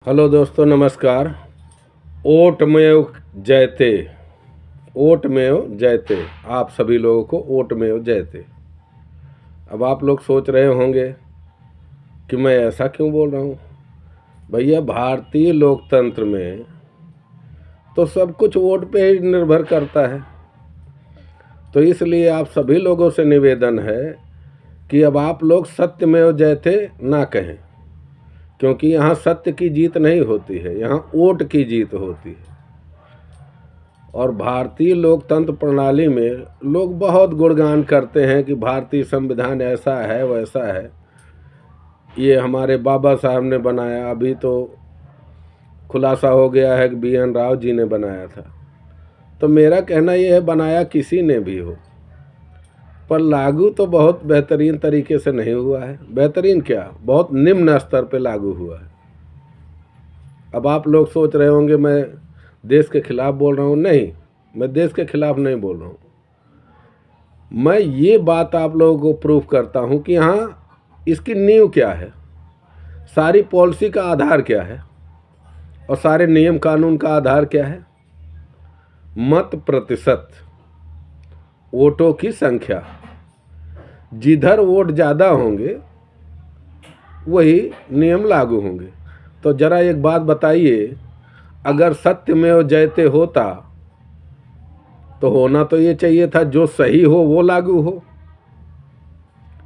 Hello दोस्तों, नमस्कार। ओटमेव जयते। ओटमेव जयते। आप सभी लोगों को ओटमेव जयते। अब आप लोग सोच रहे होंगे कि मैं ऐसा क्यों बोल रहा हूँ। भैया, भारतीय लोकतंत्र में तो सब कुछ वोट पे ही निर्भर करता है। तो इसलिए आप सभी लोगों से निवेदन है कि अब आप लोग सत्यमेव जयते ना कहें, क्योंकि यहाँ सत्य की जीत नहीं होती है, यहाँ वोट की जीत होती है। और भारतीय लोकतंत्र प्रणाली में लोग बहुत गुणगान करते हैं कि भारतीय संविधान ऐसा है वैसा है, ये हमारे बाबा साहब ने बनाया। अभी तो खुलासा हो गया है कि BN राव जी ने बनाया था। तो मेरा कहना यह है, बनाया किसी ने भी हो, पर लागू तो बहुत बेहतरीन तरीके से नहीं हुआ है। बेहतरीन क्या, बहुत निम्न स्तर पे लागू हुआ है। अब आप लोग सोच रहे होंगे मैं देश के खिलाफ बोल रहा हूँ। नहीं, मैं देश के खिलाफ नहीं बोल रहा हूँ। मैं ये बात आप लोगों को प्रूफ करता हूँ कि यहाँ इसकी नींव क्या है, सारी पॉलिसी का आधार क्या है और सारे नियम कानून का आधार क्या है। मत प्रतिशत, वोटों की संख्या। जिधर वोट ज़्यादा होंगे वही नियम लागू होंगे। तो ज़रा एक बात बताइए, अगर सत्यमेव जयते होता तो होना तो ये चाहिए था जो सही हो वो लागू हो,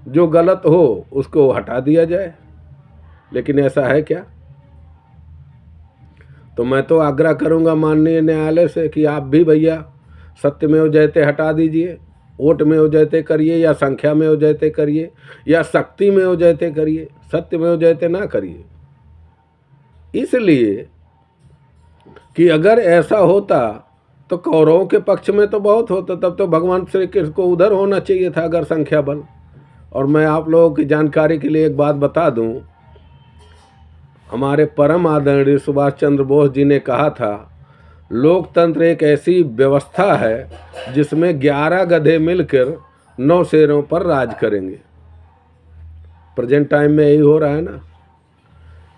जो गलत हो उसको हटा दिया जाए। लेकिन ऐसा है क्या? तो मैं तो आग्रह करूंगा माननीय न्यायालय से कि आप भी भैया सत्यमेव जयते हटा दीजिए। वोट में हो जयते करिए, या संख्या में हो जयते करिए, या शक्ति में हो जयते करिए, सत्यमेव जयते ना करिए। इसलिए कि अगर ऐसा होता तो कौरवों के पक्ष में तो बहुत होता, तब तो भगवान श्री कृष्ण को उधर होना चाहिए था अगर संख्या बल। और मैं आप लोगों की जानकारी के लिए एक बात बता दूं, हमारे परम आदरणीय सुभाष चंद्र बोस जी ने कहा था, लोकतंत्र एक ऐसी व्यवस्था है जिसमें 11 गधे मिलकर 9 शेरों पर राज करेंगे। प्रेजेंट टाइम में यही हो रहा है ना।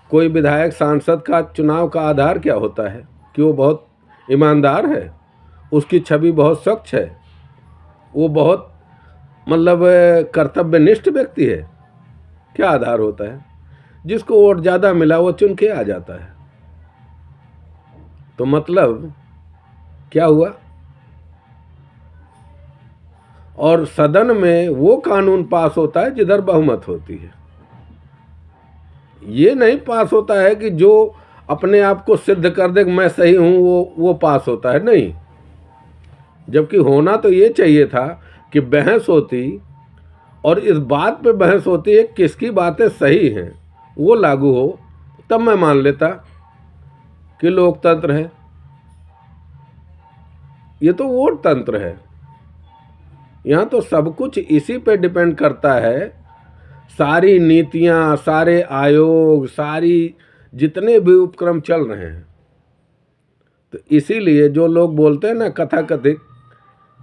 कोई विधायक सांसद का चुनाव का आधार क्या होता है कि वो बहुत ईमानदार है, उसकी छवि बहुत स्वच्छ है, वो बहुत मतलब कर्तव्यनिष्ठ व्यक्ति है। क्या आधार होता है? जिसको वोट ज़्यादा मिला वो चुन के आ जाता है। तो मतलब क्या हुआ? और सदन में वो कानून पास होता है जिधर बहुमत होती है। ये नहीं पास होता है कि जो अपने आप को सिद्ध कर दे कि मैं सही हूं वो पास होता है। नहीं, जबकि होना तो ये चाहिए था कि बहस होती, और इस बात पे बहस होती है किसकी बातें सही हैं, वो लागू हो, तब मैं मान लेता कि लोकतंत्र है। ये तो वोट तंत्र है। यहाँ तो सब कुछ इसी पे डिपेंड करता है। सारी नीतियाँ, सारे आयोग, सारी जितने भी उपक्रम चल रहे हैं। तो इसीलिए जो लोग बोलते हैं ना कथाकथित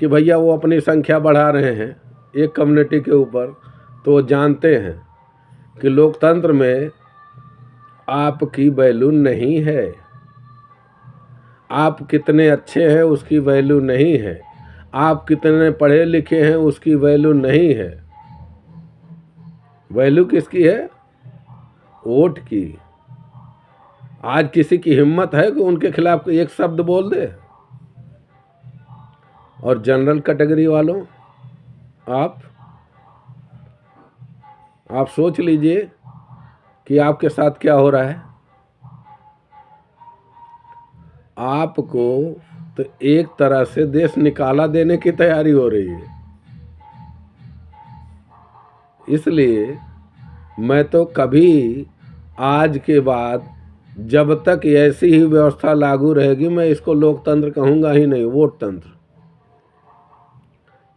कि भैया वो अपनी संख्या बढ़ा रहे हैं एक कम्युनिटी के ऊपर, तो वो जानते हैं कि लोकतंत्र में आपकी वैल्यू नहीं है। आप कितने अच्छे हैं उसकी वैल्यू नहीं है, आप कितने पढ़े लिखे हैं उसकी वैल्यू नहीं है। वैल्यू किसकी है? वोट की। आज किसी की हिम्मत है कि उनके खिलाफ एक शब्द बोल दे? और जनरल कैटेगरी वालों, आप सोच लीजिए कि आपके साथ क्या हो रहा है। आपको तो एक तरह से देश निकाला देने की तैयारी हो रही है। इसलिए मैं तो कभी आज के बाद जब तक ऐसी ही व्यवस्था लागू रहेगी मैं इसको लोकतंत्र कहूँगा ही नहीं, वोट तंत्र।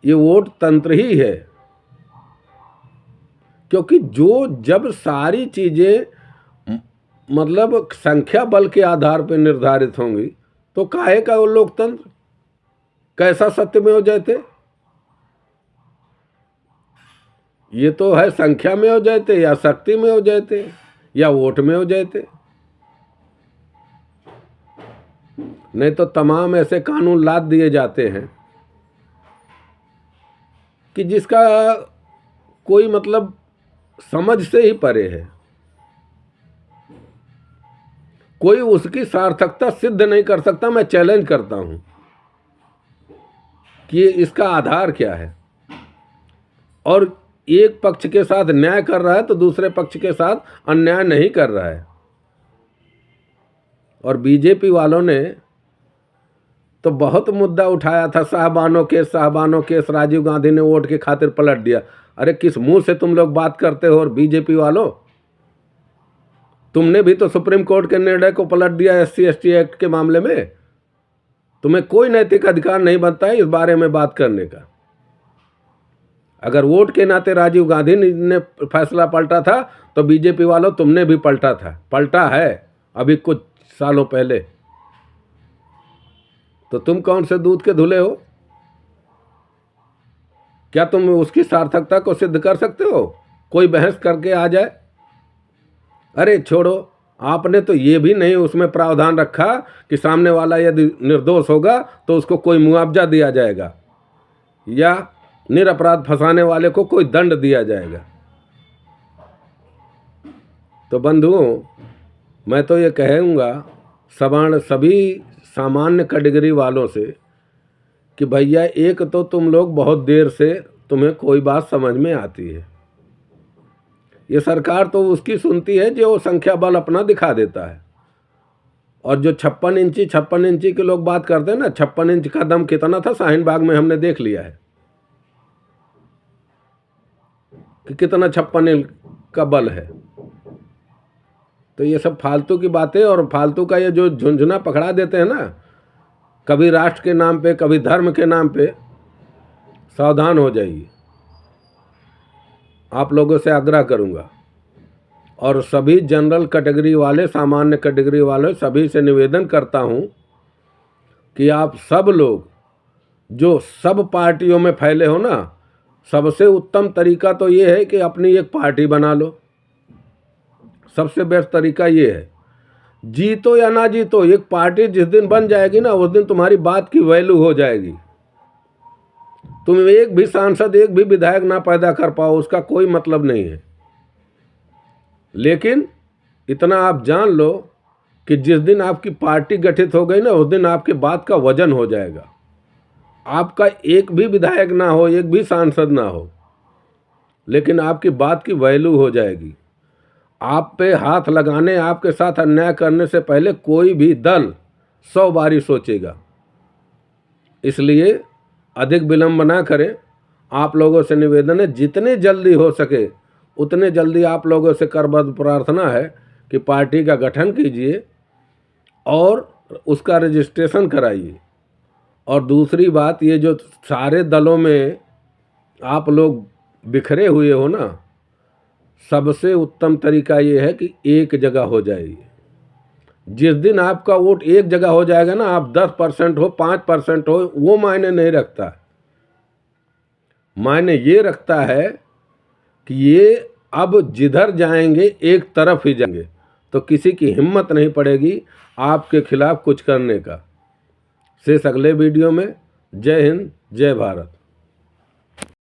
ये वोट तंत्र ही है, क्योंकि जब सारी चीज़ें मतलब संख्या बल के आधार पर निर्धारित होंगी तो काहे का वो लोकतंत्र? कैसा सत्य में हो जाते? ये तो है संख्या में हो जाते, या शक्ति में हो जाते, या वोट में हो जाते। नहीं तो तमाम ऐसे कानून लाद दिए जाते हैं कि जिसका कोई मतलब समझ से ही परे है। कोई उसकी सार्थकता सिद्ध नहीं कर सकता। मैं चैलेंज करता हूं कि इसका आधार क्या है। और एक पक्ष के साथ न्याय कर रहा है तो दूसरे पक्ष के साथ अन्याय नहीं कर रहा है। और बीजेपी वालों ने तो बहुत मुद्दा उठाया था, साहबानों केस राजीव गांधी ने वोट के खातिर पलट दिया। अरे किस मुंह से तुम लोग बात करते हो? और बीजेपी वालों, तुमने भी तो सुप्रीम कोर्ट के निर्णय को पलट दिया SC/ST एक्ट के मामले में। तुम्हें कोई नैतिक अधिकार नहीं बनता है इस बारे में बात करने का। अगर वोट के नाते राजीव गांधी ने फैसला पलटा था तो बीजेपी वालों तुमने भी पलटा है अभी कुछ सालों पहले। तो तुम कौन से दूध के धुले हो? क्या तुम उसकी सार्थकता को सिद्ध कर सकते हो? कोई बहस करके आ जाए? अरे छोड़ो, आपने तो ये भी नहीं उसमें प्रावधान रखा कि सामने वाला यदि निर्दोष होगा तो उसको कोई मुआवजा दिया जाएगा या निरपराध फंसाने वाले को कोई दंड दिया जाएगा। तो बंधुओं, मैं तो ये कहूँगा सभी सामान्य कैटेगरी वालों से कि भैया, एक तो तुम लोग बहुत देर से तुम्हें कोई बात समझ में आती है। ये सरकार तो उसकी सुनती है जो संख्या बल अपना दिखा देता है। और जो 56 इंची के लोग बात करते हैं ना, 56 इंच का दम कितना था शाहीन बाग में हमने देख लिया है कि कितना 56 इंच का बल है। तो ये सब फालतू की बातें और फालतू का ये जो झुंझुना पकड़ा देते हैं ना, कभी राष्ट्र के नाम पे कभी धर्म के नाम पे, सावधान हो जाइए। आप लोगों से आग्रह करूंगा और सभी जनरल कैटेगरी वाले, सामान्य कैटेगरी वाले सभी से निवेदन करता हूं कि आप सब लोग जो सब पार्टियों में फैले हो ना, सबसे उत्तम तरीका तो ये है कि अपनी एक पार्टी बना लो। सबसे बेस्ट तरीका ये है। जीतो या ना जीतो, एक पार्टी जिस दिन बन जाएगी ना, उस दिन तुम्हारी बात की वैल्यू हो जाएगी। तुम एक भी सांसद, एक भी विधायक ना पैदा कर पाओ, उसका कोई मतलब नहीं है। लेकिन इतना आप जान लो कि जिस दिन आपकी पार्टी गठित हो गई ना, उस दिन आपके बात का वजन हो जाएगा। आपका एक भी विधायक ना हो, एक भी सांसद ना हो, लेकिन आपकी बात की वैल्यू हो जाएगी। आप पे हाथ लगाने, आपके साथ अन्याय करने से पहले कोई भी दल 100 बारी सोचेगा। इसलिए अधिक विलंब ना करें। आप लोगों से निवेदन है, जितने जल्दी हो सके उतने जल्दी आप लोगों से करबद्ध प्रार्थना है कि पार्टी का गठन कीजिए और उसका रजिस्ट्रेशन कराइए। और दूसरी बात, ये जो सारे दलों में आप लोग बिखरे हुए हो ना, सबसे उत्तम तरीका ये है कि एक जगह हो जाइए। जिस दिन आपका वोट एक जगह हो जाएगा ना, आप 10% हो, 5% हो, वो मायने नहीं रखता। मायने ये रखता है कि ये अब जिधर जाएंगे एक तरफ ही जाएंगे, तो किसी की हिम्मत नहीं पड़ेगी आपके खिलाफ कुछ करने का। शेष अगले वीडियो में। जय हिंद, जय भारत।